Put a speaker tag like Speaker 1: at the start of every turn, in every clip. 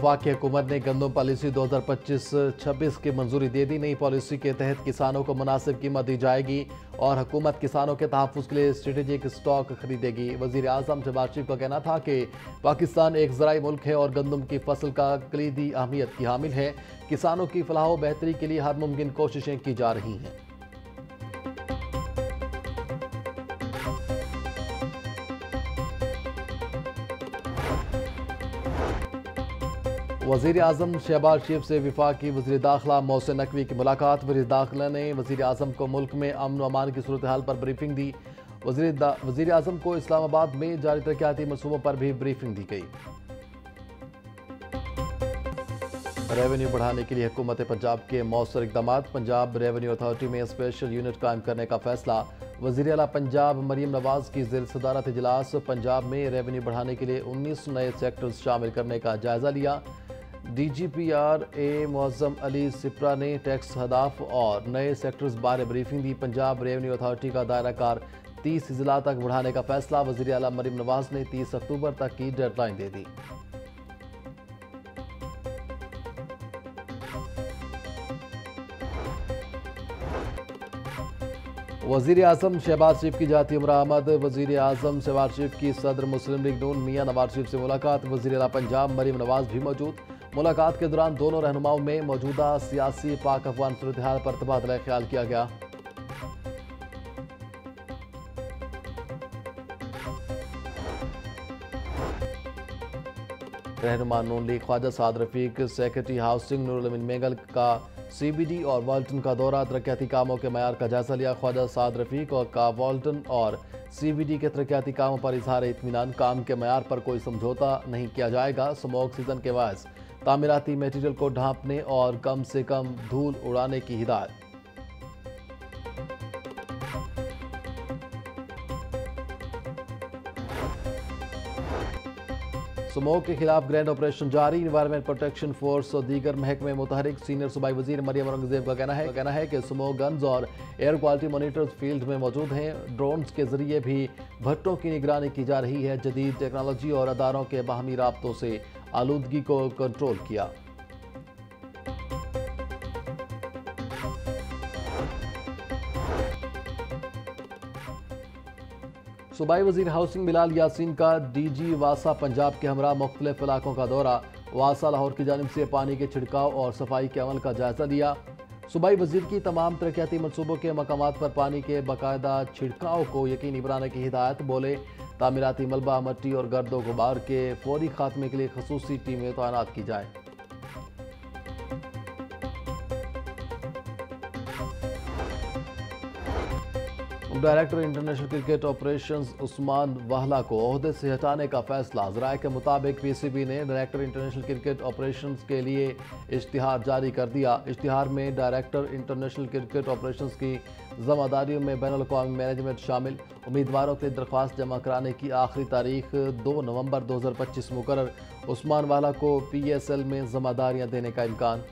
Speaker 1: वफाकी हुकूमत ने गंदम पॉलिसी 2025-26 की मंजूरी दे दी। नई पॉलिसी के तहत किसानों को मुनासिब कीमत दी जाएगी और हुकूमत किसानों के तहफ़्फ़ुज़ के लिए स्ट्रेटेजिक स्टॉक खरीदेगी। वज़ीर आज़म शहबाज शरीफ का कहना था कि पाकिस्तान एक ज़राई मुल्क है और गंदम की फसल का कलीदी अहमियत की हामिल है। किसानों की फलाह व बेहतरी के लिए हर मुमकिन कोशिशें की जा रही हैं। वज़ीर आज़म शहबाज शरीफ से वफाकी वज़ीर दाखिला मोहसिन नकवी की मुलाकात। वज़ीर दाखिला ने वज़ीर आज़म को मुल्क में अमन व अमान की सूरत हाल पर ब्रीफिंग दी। वज़ीर आज़म को इस्लामाबाद में जारी तरक्याती मनसूबों पर भी ब्रीफिंग दी गई। रेवेन्यू बढ़ाने के लिए हुकूमत पंजाब के मौसर इक़दाम। पंजाब रेवेन्यू अथॉरिटी में स्पेशल यूनिट कायम करने का फैसला। वज़ीर आला पंजाब मरीम नवाज की ज़ेर सदारत इजलास पंजाब में रेवेन्यू बढ़ाने के लिए 19 नए सेक्टर्स शामिल करने का जायज़ा लिया। DGPR मुअज़्ज़म अली सिप्रा ने टैक्स हदाफ और नए सेक्टर्स बारे ब्रीफिंग दी। पंजाब रेवेन्यू अथॉरिटी का दायरा कार 30 अजला तक बढ़ाने का फैसला। वज़ीर आला मरीम नवाज ने 30 अक्टूबर तक की डेडलाइन दे दी। वज़ीर आज़म शहबाज शरीफ की जाती उम्र आमद। वज़ीर आज़म शहबाज शरीफ की सदर मुस्लिम लीग नून मियां नवाज शरीफ से मुलाकात। वज़ीर आला पंजाब मरीम नवाज भी मौजूद। मुलाकात के दौरान दोनों रहनुमाओं में मौजूदा सियासी पाक अफगान सूरत हाल पर तबादला ख्याल किया गया। रहनुमा नून league Khawaja Saad Rafique secretary housing Nurul अमीन मेंगल का CBD और वाल्टन का दौरा। तरक्याती कामों के मयार का जायजा लिया। ख्वाजा साद रफीक और का वाल्टन और CBD के तरक्याती कामों पर इजहार इत्मीनान। काम के मयार पर कोई समझौता नहीं किया जाएगा। स्मोक सीजन के बायस तामीराती मटीरियल को ढांपने और कम से कम धूल उड़ाने की हिदायत। स्मोक के खिलाफ ग्रैंड ऑपरेशन जारी। इन्वायरमेंट प्रोटेक्शन फोर्स और दीगर महकमे मुतहरिक। सीनियर सूबाई वजीर मरियम औरंगजेब का कहना है कि स्मोक गन्स और एयर क्वालिटी मॉनिटर्स फील्ड में मौजूद हैं। ड्रोन्स के जरिए भी भट्टों की निगरानी की जा रही है। जदीद टेक्नोलॉजी और अदारों के बाहमी राब्तों से आलूदगी को कंट्रोल किया। सूबाई वजीर हाउसिंग बिलाल यासीन का DG वासा पंजाब के हमरा मुख्तलिफ इलाकों का दौरा। वासा लाहौर की जानिब से पानी के छिड़काव और सफाई के अमल का जायजा लिया। सूबाई वजीर की तमाम तरक्याती मनसूबों के मकामात पर पानी के बाकायदा छिड़काव को यकीनी बनाने की हिदायत। बोले तामीराती मलबा मट्टी और गर्दो गुबार के फौरी खात्मे के लिए खसूसी टीमें तैनात की जाए। Director international cricket operations Usman Wahla को ओहदे से हटाने का फैसला। ज़राए के मुताबिक PCB ने डायरेक्टर इंटरनेशनल क्रिकेट ऑपरेशंस के लिए इश्तिहार जारी कर दिया। इश्तिहार में डायरेक्टर इंटरनेशनल क्रिकेट ऑपरेशंस की ज़िम्मेदारियों में बैनुल-अक़वामी मैनेजमेंट शामिल। उम्मीदवारों के लिए दरख्वास्त जमा कराने की आखिरी तारीख 2 नवंबर 2025 मुकर्रर। उस्मान वाहला को PSL में ज़िम्मेदारियाँ देने का इम्कान।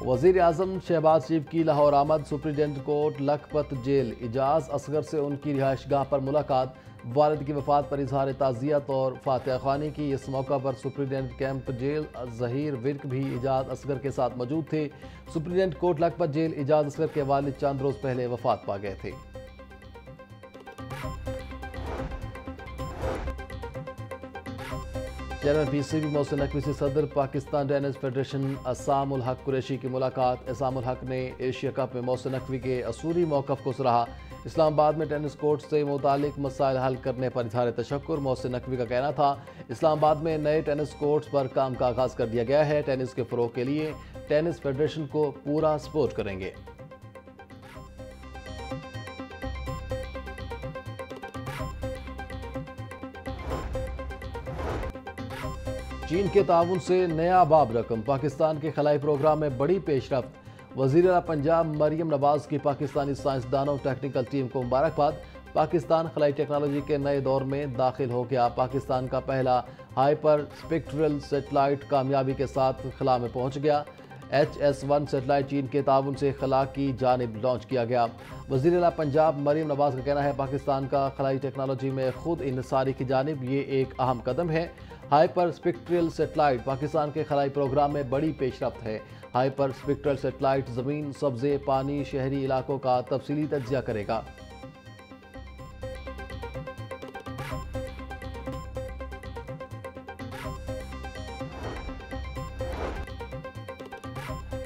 Speaker 1: वज़ीर आज़म शहबाज शरीफ की लाहौर आमद। सुप्रीडेंट कोर्ट लखपत जेल इजाज़ असगर से उनकी रिहाइशगाह पर मुलाकात। वालिद की वफात पर इजहार ताज़ियत और फातिहा ख्वानी की। इस मौका पर superintendent camp jail Zaheer Virk भी इजाज़ असगर के साथ मौजूद थे। सुप्रीडेंट कोर्ट लखपत जेल इजाज़ असगर के वालिद चंद रोज़ पहले वफात पा गए थे। चेयरमैन PCB मोहसिन नकवी से सदर पाकिस्तान टेनिस फेडरेशन असामुल हक कुरैशी की मुलाकात। असामुल हक ने एशिया कप में मोहसिन नकवी के असूली मौक़िफ़ को सराहा। इस्लामाबाद में टेनिस कोर्ट से मुतालिक मसाइल हल करने पर इज़हार तशक्कुर। मोहसिन नकवी का कहना था इस्लामाबाद में नए टेनिस कोर्ट्स पर काम का आगाज़ कर दिया गया है। टेनिस के फ़रोग़ के लिए टेनिस फेडरेशन को पूरा सपोर्ट करेंगे। चीन के ताउन से नया बाब रकम। पाकिस्तान के खलाई प्रोग्राम में बड़ी पेशरफ्त। वज़ीर आला पंजाब मरियम नवाज की पाकिस्तानी साइंसदानों टेक्निकल टीम को मुबारकबाद। पाकिस्तान खलाई टेक्नोलॉजी के नए दौर में दाखिल हो गया। पाकिस्तान का पहला हाइपर स्पेक्ट्रल सेटेलाइट कामयाबी के साथ खला में पहुंच गया। HS-1 सैटेलाइट चीन के ताउन से खला की जानिब लॉन्च किया गया। वज़ीर आला पंजाब मरीम नवाज का कहना है, पाकिस्तान का खलाई टेक्नोलॉजी में खुद इनसारी की जानिब ये एक अहम कदम है। हाइपर स्पेक्ट्रल सैटेलाइट पाकिस्तान के खलाई प्रोग्राम में बड़ी पेशरफ्त है। हाइपर स्पेक्ट्रल सैटेलाइट ज़मीन, सब्ज़े, पानी, शहरी इलाकों का तफसीली तज्ज़िया करेगा।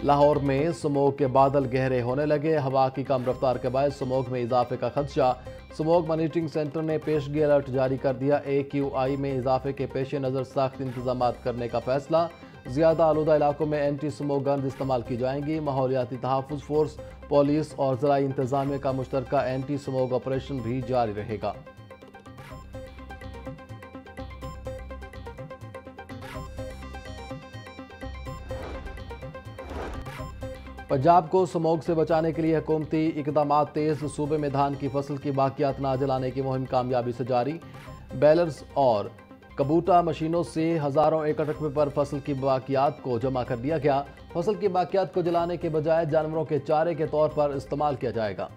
Speaker 1: लाहौर में स्मोग के बादल गहरे होने लगे। हवा की कम रफ्तार के बाद स्मोग में इजाफे का खदशा। स्मोग मॉनिटरिंग सेंटर ने पेशगी अलर्ट जारी कर दिया। AQI में इजाफे के पेश नज़र सख्त इंतजाम करने का फैसला। ज़्यादा आलूदा इलाकों में एंटी स्मोग गन्स इस्तेमाल की जाएंगी। माहौलियाती तहफ़्फ़ुज़ फोर्स, पुलिस और ज़राई इंतजामिया का मुश्तरका एंटी स्मोग ऑपरेशन भी जारी रहेगा। पंजाब को स्मोग से बचाने के लिए हुकूमती इकदाम तेज। सूबे में धान की फसल की बाकियात ना जलाने की मुहिम कामयाबी से जारी। बेलर्स और कबूटा मशीनों से हज़ारों एकड़ रकबे पर फसल की बाकियात को जमा कर दिया गया। फसल की बाकियात को जलाने के बजाय जानवरों के चारे के तौर पर इस्तेमाल किया जाएगा।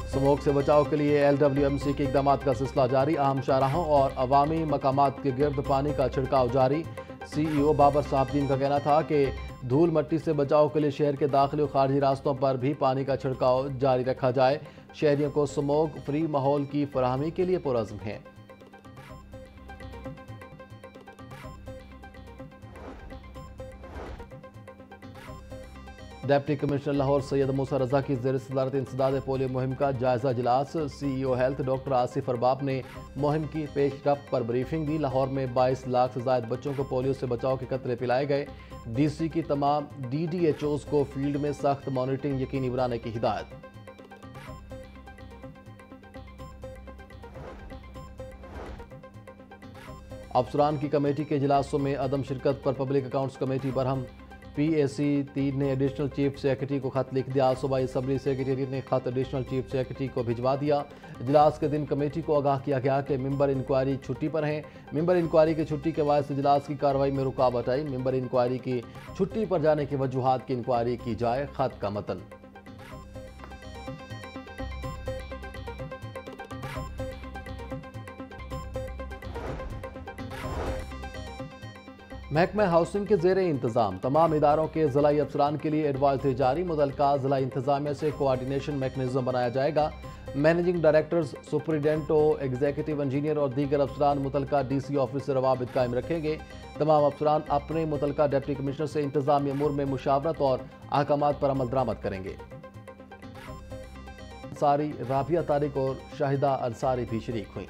Speaker 1: स्मोग से बचाव के लिए LWMC के इकदाम का सिलसिला जारी। अहम शाहराहों और अवामी मकामात के गिर्द पानी का छिड़काव जारी। CEO बाबर साहबदीन का कहना था कि धूल मट्टी से बचाव के लिए शहर के दाखिली और खारजी रास्तों पर भी पानी का छिड़काव जारी रखा जाए। शहरियों को स्मोग फ्री माहौल की फराहमी के लिए पुरअज़्म है। डिप्टी कमिश्नर लाहौर सैयद मूसा रजा की ज़ेर सदारत इंसदाद पोलियो मुहिम का जायजा इजलास। CEO health doctor Asif Arbab ने मुहिम की पेशरफ्त पर ब्रीफिंग दी। लाहौर में 22 लाख से ज़ायद बच्चों को पोलियो से बचाव के कतरे पिलाए गए। DC की तमाम DDHOs को फील्ड में सख्त मॉनिटरिंग यकीनी बनाने की हिदायत। अफसरान की कमेटी के इजलासों में अदम शिरकत पर public accounts committee Barham. PAC 3 ने एडिशनल चीफ सेक्रेटरी को खत लिख दिया। सूबाई असम्बली सेक्रेटरी ने खत एडिशनल चीफ सेक्रेटरी को भिजवा दिया। इजलास के दिन कमेटी को आगाह किया गया कि मेंबर इंक्वायरी छुट्टी पर हैं। मेंबर इंक्वायरी की छुट्टी के बाद इजलास की कार्रवाई में रुकावट आई। मेंबर इंक्वायरी की छुट्टी पर जाने की वजूहात की इंक्वायरी की जाए। खत का मतन। महकमा हाउसिंग के जेर इंतजाम तमाम इदारों के ज़िलाई अफसरान के लिए एडवाइजरी जारी। मुतल्लिका ज़िला इंतजामिया से कोऑर्डिनेशन मैकेनिज्म बनाया जाएगा। Managing directors, superintendent, executive engineer और दीगर अफसरान मुतल्लिका DC ऑफिस से रवाबित कायम रखेंगे। तमाम अफसरान अपने मुतल्लिका डिप्टी कमिश्नर से इंतजामी अमूर में मुशावरत और अहकामात पर अमल दरामद करेंगे। अंसारी, राबिया तारिक और शाहिदा अंसारी भी शरीक हुई।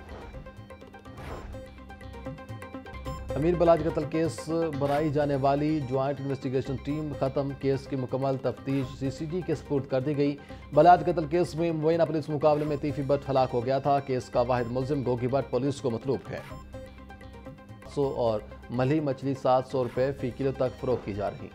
Speaker 1: अमीर बलाज कत्ल केस बनाई जाने वाली ज्वाइंट इन्वेस्टिगेशन टीम खत्म। केस की मुकम्मल तफ्तीश CCD के सपुर्द कर दी गई। बलाज कत्ल केस में मुबैना पुलिस मुकाबले में तीफी भट्ट हलाक हो गया था। केस का वाहिद मुलजिम गोगी भट्ट पुलिस को मतलूब है। 100 और मलही मछली 700 रुपये फ़ी किलो तक फ़रोख्त की जा रही।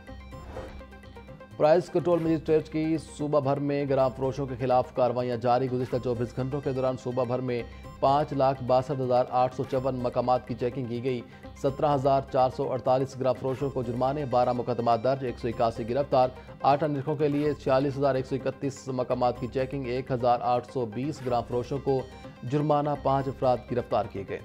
Speaker 1: प्राइस कंट्रोल मजिस्ट्रेट की सूबा भर में ग्राम फरोशों के खिलाफ कार्रवाइयाँ जारी। गुज़िश्ता 24 घंटों के दौरान सूबा भर में 5,62,854 मकामात की चेकिंग की गई। 17,448 ग्राम फरोशों को जुर्माने, 12 मुकदमा दर्ज, 181 गिरफ्तार। 8 निर्खों के लिए 46,131 मकामात की चेकिंग, 1,820 ग्राम फरोशों को जुर्माना, 5 अफराद गिरफ्तार किए गए।